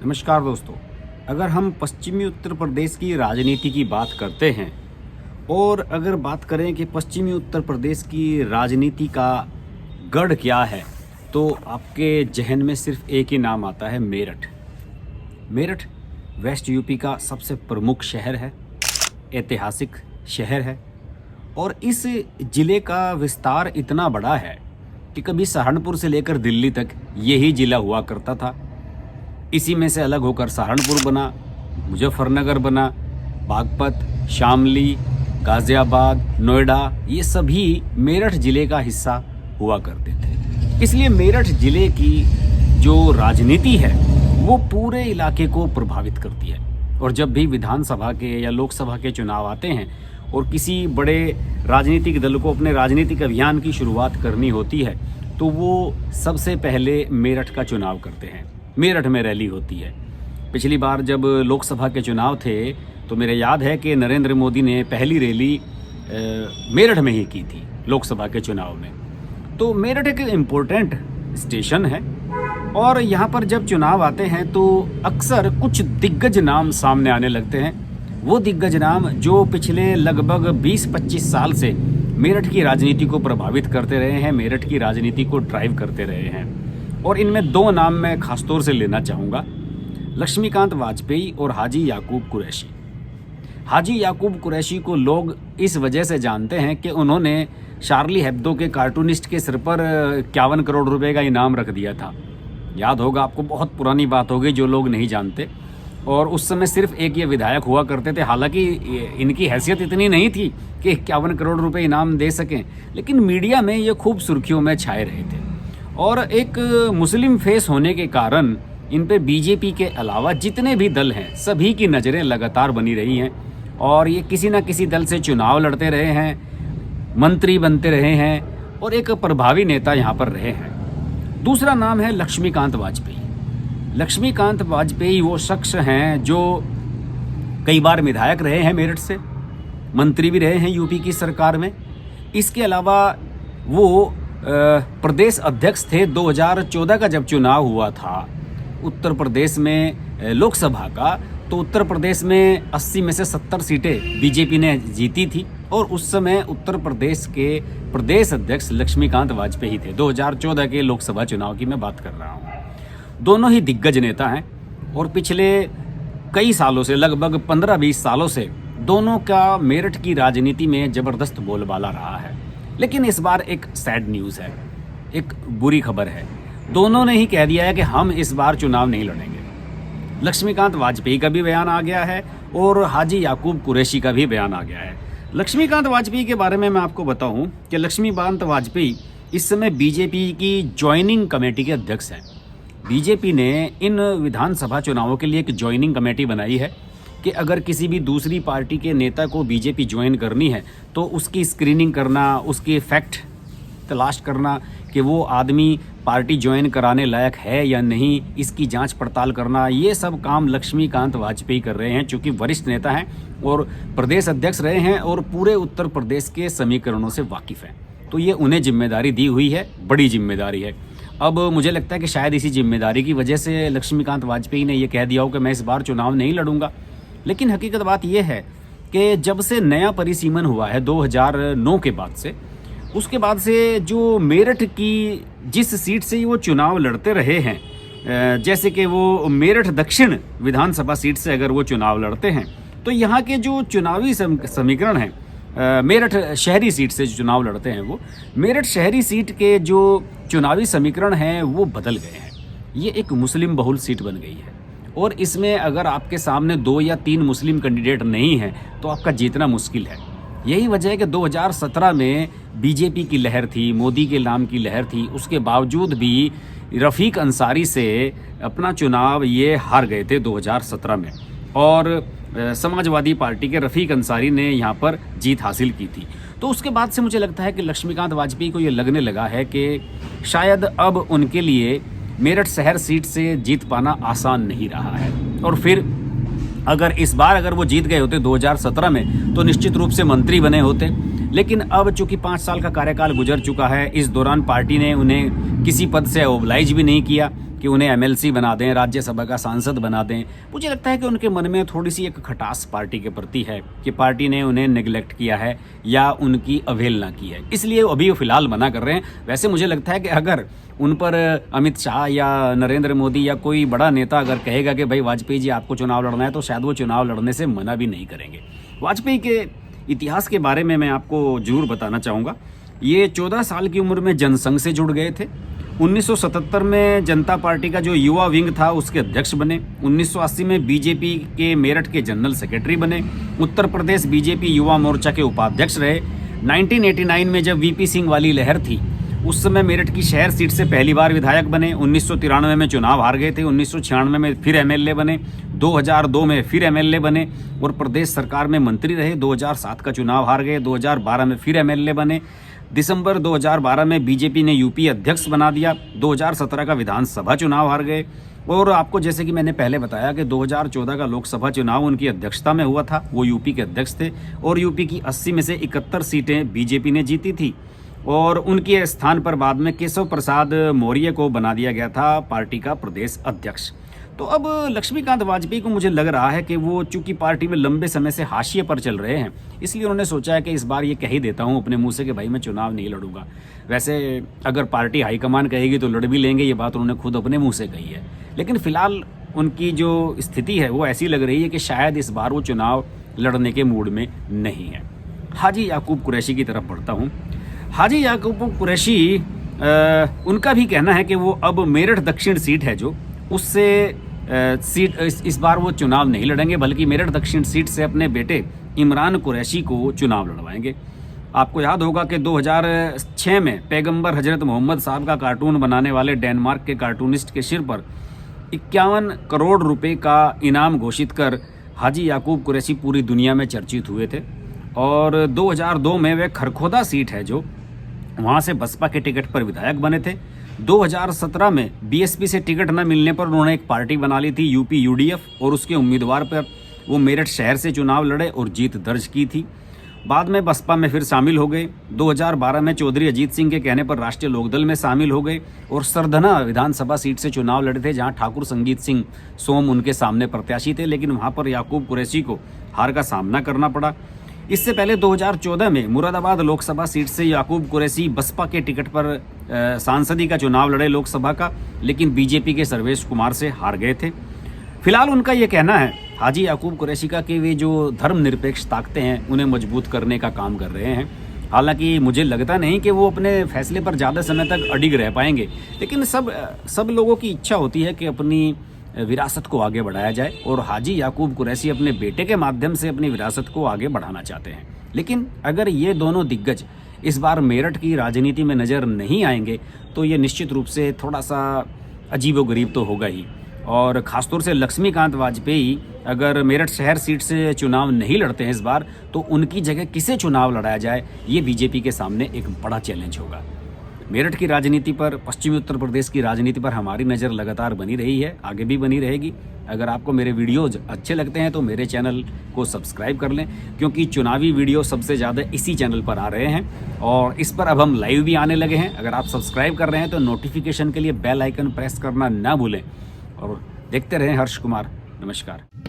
नमस्कार दोस्तों। अगर हम पश्चिमी उत्तर प्रदेश की राजनीति की बात करते हैं और अगर बात करें कि पश्चिमी उत्तर प्रदेश की राजनीति का गढ़ क्या है, तो आपके जहन में सिर्फ एक ही नाम आता है, मेरठ। मेरठ वेस्ट यूपी का सबसे प्रमुख शहर है, ऐतिहासिक शहर है और इस ज़िले का विस्तार इतना बड़ा है कि कभी सहारनपुर से लेकर दिल्ली तक यही ज़िला हुआ करता था। इसी में से अलग होकर सहारनपुर बना, मुजफ्फरनगर बना, बागपत, शामली, गाज़ियाबाद, नोएडा, ये सभी मेरठ ज़िले का हिस्सा हुआ करते थे। इसलिए मेरठ ज़िले की जो राजनीति है वो पूरे इलाके को प्रभावित करती है। और जब भी विधानसभा के या लोकसभा के चुनाव आते हैं और किसी बड़े राजनीतिक दल को अपने राजनीतिक अभियान की शुरुआत करनी होती है, तो वो सबसे पहले मेरठ का चुनाव करते हैं। मेरठ में रैली होती है। पिछली बार जब लोकसभा के चुनाव थे तो मेरे याद है कि नरेंद्र मोदी ने पहली रैली मेरठ में ही की थी लोकसभा के चुनाव में। तो मेरठ एक इम्पोर्टेंट स्टेशन है और यहाँ पर जब चुनाव आते हैं तो अक्सर कुछ दिग्गज नाम सामने आने लगते हैं। वो दिग्गज नाम जो पिछले लगभग 20-25 साल से मेरठ की राजनीति को प्रभावित करते रहे हैं, मेरठ की राजनीति को ड्राइव करते रहे हैं। और इनमें दो नाम मैं खासतौर से लेना चाहूँगा, लक्ष्मीकांत वाजपेयी और हाजी याकूब कुरैशी। हाजी याकूब कुरैशी को लोग इस वजह से जानते हैं कि उन्होंने शार्ली हेब्दो के कार्टूनिस्ट के सिर पर 51 करोड़ रुपए का इनाम रख दिया था। याद होगा आपको, बहुत पुरानी बात होगी जो लोग नहीं जानते। और उस समय सिर्फ एक ये विधायक हुआ करते थे, हालांकि इनकी हैसियत इतनी नहीं थी कि 51 करोड़ रुपए इनाम दे सकें, लेकिन मीडिया में ये खूब सुर्खियों में छाए रहे थे। और एक मुस्लिम फेस होने के कारण इन पे बीजेपी के अलावा जितने भी दल हैं सभी की नज़रें लगातार बनी रही हैं और ये किसी ना किसी दल से चुनाव लड़ते रहे हैं, मंत्री बनते रहे हैं और एक प्रभावी नेता यहाँ पर रहे हैं। दूसरा नाम है लक्ष्मीकांत वाजपेयी। लक्ष्मीकांत वाजपेयी वो शख्स हैं जो कई बार विधायक रहे हैं मेरठ से, मंत्री भी रहे हैं यूपी की सरकार में। इसके अलावा वो प्रदेश अध्यक्ष थे 2014 का जब चुनाव हुआ था उत्तर प्रदेश में लोकसभा का, तो उत्तर प्रदेश में 80 में से 70 सीटें बीजेपी ने जीती थी और उस समय उत्तर प्रदेश के प्रदेश अध्यक्ष लक्ष्मीकांत वाजपेयी थे। 2014 के लोकसभा चुनाव की मैं बात कर रहा हूँ। दोनों ही दिग्गज नेता हैं और पिछले कई सालों से, लगभग 15-20 सालों से, दोनों का मेरठ की राजनीति में ज़बरदस्त बोलबाला रहा है। लेकिन इस बार एक सैड न्यूज़ है, एक बुरी खबर है। दोनों ने ही कह दिया है कि हम इस बार चुनाव नहीं लड़ेंगे। लक्ष्मीकांत वाजपेयी का भी बयान आ गया है और हाजी याकूब कुरैशी का भी बयान आ गया है। लक्ष्मीकांत वाजपेयी के बारे में मैं आपको बताऊं कि लक्ष्मीकांत वाजपेयी इस समय बीजेपी की ज्वाइनिंग कमेटी के अध्यक्ष हैं। बीजेपी ने इन विधानसभा चुनावों के लिए एक ज्वाइनिंग कमेटी बनाई है कि अगर किसी भी दूसरी पार्टी के नेता को बीजेपी ज्वाइन करनी है तो उसकी स्क्रीनिंग करना, उसके फैक्ट तलाश करना कि वो आदमी पार्टी ज्वाइन कराने लायक है या नहीं, इसकी जांच पड़ताल करना, ये सब काम लक्ष्मीकांत वाजपेयी कर रहे हैं। चूँकि वरिष्ठ नेता हैं और प्रदेश अध्यक्ष रहे हैं और पूरे उत्तर प्रदेश के समीकरणों से वाकिफ़ हैं, तो ये उन्हें जिम्मेदारी दी हुई है, बड़ी जिम्मेदारी है। अब मुझे लगता है कि शायद इसी जिम्मेदारी की वजह से लक्ष्मीकांत वाजपेयी ने ये कह दिया हो कि मैं इस बार चुनाव नहीं लड़ूंगा। लेकिन हकीकत बात यह है कि जब से नया परिसीमन हुआ है 2009 के बाद से, उसके बाद से जो मेरठ की जिस सीट से वो चुनाव लड़ते रहे हैं, जैसे कि वो मेरठ दक्षिण विधानसभा सीट से अगर वो चुनाव लड़ते हैं तो यहाँ के जो चुनावी समीकरण हैं, मेरठ शहरी सीट से जो चुनाव लड़ते हैं, वो मेरठ शहरी सीट के जो चुनावी समीकरण हैं वो बदल गए हैं। ये एक मुस्लिम बहुल सीट बन गई है और इसमें अगर आपके सामने 2 या 3 मुस्लिम कैंडिडेट नहीं हैं तो आपका जीतना मुश्किल है। यही वजह है कि 2017 में बीजेपी की लहर थी, मोदी के नाम की लहर थी, उसके बावजूद भी रफ़ीक अंसारी से अपना चुनाव ये हार गए थे 2017 में और समाजवादी पार्टी के रफ़ीक अंसारी ने यहाँ पर जीत हासिल की थी। तो उसके बाद से मुझे लगता है कि लक्ष्मीकांत वाजपेयी को ये लगने लगा है कि शायद अब उनके लिए मेरठ शहर सीट से जीत पाना आसान नहीं रहा है और फिर अगर इस बार अगर वो जीत गए होते 2017 में तो निश्चित रूप से मंत्री बने होते। लेकिन अब चूंकि 5 साल का कार्यकाल गुजर चुका है, इस दौरान पार्टी ने उन्हें किसी पद से ओबलाइज भी नहीं किया कि उन्हें एमएलसी बना दें, राज्यसभा का सांसद बना दें। मुझे लगता है कि उनके मन में थोड़ी सी एक खटास पार्टी के प्रति है कि पार्टी ने उन्हें निगलेक्ट किया है या उनकी अवहेलना की है, इसलिए अभी वो फिलहाल मना कर रहे हैं। वैसे मुझे लगता है कि अगर उन पर अमित शाह या नरेंद्र मोदी या कोई बड़ा नेता अगर कहेगा कि भाई वाजपेयी जी आपको चुनाव लड़ना है, तो शायद वो चुनाव लड़ने से मना भी नहीं करेंगे। वाजपेयी के इतिहास के बारे में मैं आपको जरूर बताना चाहूँगा। ये 14 साल की उम्र में जनसंघ से जुड़ गए थे। 1977 में जनता पार्टी का जो युवा विंग था उसके अध्यक्ष बने। 1980 में बीजेपी के मेरठ के जनरल सेक्रेटरी बने। उत्तर प्रदेश बीजेपी युवा मोर्चा के उपाध्यक्ष रहे। 1989 में जब वीपी सिंह वाली लहर थी उस समय मेरठ की शहर सीट से पहली बार विधायक बने। 1993 में चुनाव हार गए थे। 1996 में फिर एमएलए बने। 2002 में फिर एमएलए बने और प्रदेश सरकार में मंत्री रहे। 2007 का चुनाव हार गए। 2012 में फिर एमएलए बने। दिसंबर 2012 में बीजेपी ने यूपी अध्यक्ष बना दिया। 2017 का विधानसभा चुनाव हार गए। और आपको जैसे कि मैंने पहले बताया कि 2014 का लोकसभा चुनाव उनकी अध्यक्षता में हुआ था, वो यूपी के अध्यक्ष थे और यूपी की 80 में से 71 सीटें बीजेपी ने जीती थी। और उनके स्थान पर बाद में केशव प्रसाद मौर्य को बना दिया गया था पार्टी का प्रदेश अध्यक्ष। तो अब लक्ष्मीकांत वाजपेयी को मुझे लग रहा है कि वो चूंकि पार्टी में लंबे समय से हाशिए पर चल रहे हैं, इसलिए उन्होंने सोचा है कि इस बार ये कह ही देता हूँ अपने मुंह से कि भाई मैं चुनाव नहीं लड़ूंगा। वैसे अगर पार्टी हाईकमान कहेगी तो लड़ भी लेंगे, ये बात उन्होंने खुद अपने मुँह से कही है। लेकिन फिलहाल उनकी जो स्थिति है वो ऐसी लग रही है कि शायद इस बार वो चुनाव लड़ने के मूड में नहीं है। हाजी याकूब कुरैशी की तरफ बढ़ता हूँ। हाजी याकूब कुरैशी उनका भी कहना है कि वो अब मेरठ दक्षिण सीट है जो उससे सीट इस बार वो चुनाव नहीं लड़ेंगे, बल्कि मेरठ दक्षिण सीट से अपने बेटे इमरान कुरैशी को चुनाव लड़वाएंगे। आपको याद होगा कि 2006 में पैगंबर हजरत मोहम्मद साहब का कार्टून बनाने वाले डेनमार्क के कार्टूनिस्ट के सिर पर 51 करोड़ रुपए का इनाम घोषित कर हाजी याकूब कुरैशी पूरी दुनिया में चर्चित हुए थे। और 2002 में वे खरखोदा सीट है जो वहाँ से बसपा के टिकट पर विधायक बने थे। 2017 में बीएसपी से टिकट न मिलने पर उन्होंने एक पार्टी बना ली थी यूपी यूडीएफ और उसके उम्मीदवार पर वो मेरठ शहर से चुनाव लड़े और जीत दर्ज की थी। बाद में बसपा में फिर शामिल हो गए। 2012 में चौधरी अजीत सिंह के कहने पर राष्ट्रीय लोकदल में शामिल हो गए और सरधना विधानसभा सीट से चुनाव लड़े थे, जहां ठाकुर संगीत सिंह सोम उनके सामने प्रत्याशी थे, लेकिन वहां पर याकूब कुरैशी को हार का सामना करना पड़ा। इससे पहले 2014 में मुरादाबाद लोकसभा सीट से याकूब कुरैशी बसपा के टिकट पर सांसदी का चुनाव लड़े लोकसभा का, लेकिन बीजेपी के सर्वेश कुमार से हार गए थे। फिलहाल उनका ये कहना है हाजी याकूब कुरैशी का कि वे जो धर्मनिरपेक्ष ताकतें हैं उन्हें मजबूत करने का काम कर रहे हैं। हालांकि मुझे लगता नहीं कि वो अपने फैसले पर ज़्यादा समय तक अडिग रह पाएंगे, लेकिन सब लोगों की इच्छा होती है कि अपनी विरासत को आगे बढ़ाया जाए और हाजी याकूब कुरैशी अपने बेटे के माध्यम से अपनी विरासत को आगे बढ़ाना चाहते हैं। लेकिन अगर ये दोनों दिग्गज इस बार मेरठ की राजनीति में नज़र नहीं आएंगे तो ये निश्चित रूप से थोड़ा सा अजीबोगरीब तो होगा ही। और ख़ासतौर से लक्ष्मीकांत वाजपेयी अगर मेरठ शहर सीट से चुनाव नहीं लड़ते हैं इस बार, तो उनकी जगह किसे चुनाव लड़ाया जाए, ये बीजेपी के सामने एक बड़ा चैलेंज होगा। मेरठ की राजनीति पर, पश्चिमी उत्तर प्रदेश की राजनीति पर हमारी नज़र लगातार बनी रही है, आगे भी बनी रहेगी। अगर आपको मेरे वीडियोज़ अच्छे लगते हैं तो मेरे चैनल को सब्सक्राइब कर लें, क्योंकि चुनावी वीडियो सबसे ज़्यादा इसी चैनल पर आ रहे हैं और इस पर अब हम लाइव भी आने लगे हैं। अगर आप सब्सक्राइब कर रहे हैं तो नोटिफिकेशन के लिए बेल आइकन प्रेस करना ना भूलें और देखते रहें हर्ष कुमार। नमस्कार।